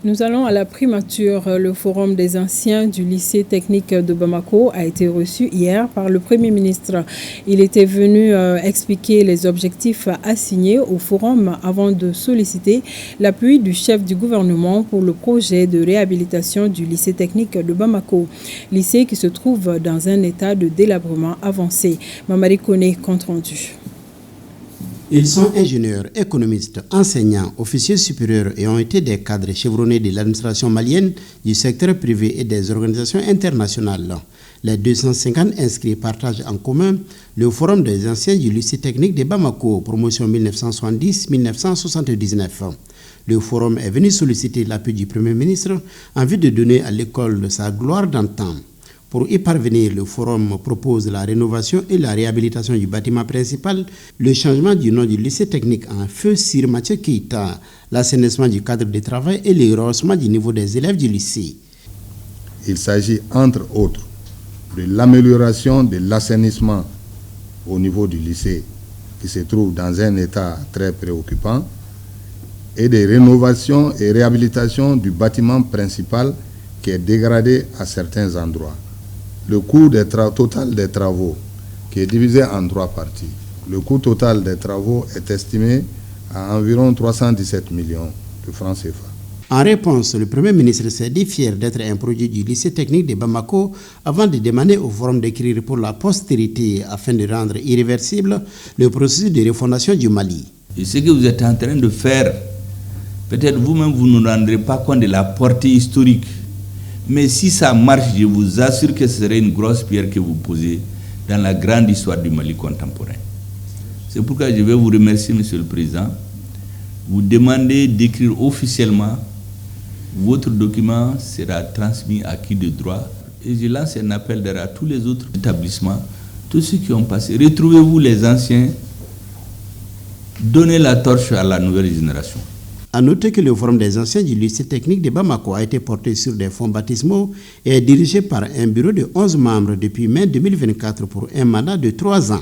Nous allons à la primature. Le forum des anciens du lycée technique de Bamako a été reçu hier par le Premier ministre. Il était venu expliquer les objectifs assignés au forum avant de solliciter l'appui du chef du gouvernement pour le projet de réhabilitation du lycée technique de Bamako. Lycée qui se trouve dans un état de délabrement avancé. Mamari Kone, compte rendu. Ils sont ingénieurs, économistes, enseignants, officiers supérieurs et ont été des cadres chevronnés de l'administration malienne, du secteur privé et des organisations internationales. Les 250 inscrits partagent en commun le forum des anciens du lycée technique de Bamako, promotion 1970-1979. Le forum est venu solliciter l'appui du Premier ministre en vue de donner à l'école sa gloire d'antan. Pour y parvenir, le forum propose la rénovation et la réhabilitation du bâtiment principal, le changement du nom du lycée technique en feu Sir Mathieu Keïta, l'assainissement du cadre de travail et le rehaussement du niveau des élèves du lycée. Il s'agit entre autres de l'amélioration de l'assainissement au niveau du lycée qui se trouve dans un état très préoccupant et des rénovations et réhabilitations du bâtiment principal qui est dégradé à certains endroits. Le coût total des travaux, qui est divisé en 3 parties, le coût total des travaux est estimé à environ 317 millions de francs CFA. En réponse, le Premier ministre s'est dit fier d'être un produit du lycée technique de Bamako avant de demander au forum d'écrire pour la postérité afin de rendre irréversible le processus de refondation du Mali. Et ce que vous êtes en train de faire, peut-être vous-même vous ne rendrez pas compte de la portée historique. Mais si ça marche, je vous assure que ce serait une grosse pierre que vous posez dans la grande histoire du Mali contemporain. C'est pourquoi je vais vous remercier, Monsieur le Président. Vous demandez d'écrire officiellement. Votre document sera transmis à qui de droit. Et je lance un appel à tous les autres établissements, tous ceux qui ont passé. Retrouvez-vous les anciens. Donnez la torche à la nouvelle génération. A noter que le forum des anciens du lycée technique de Bamako a été porté sur des fonds baptismaux et est dirigé par un bureau de 11 membres depuis mai 2024 pour un mandat de 3 ans.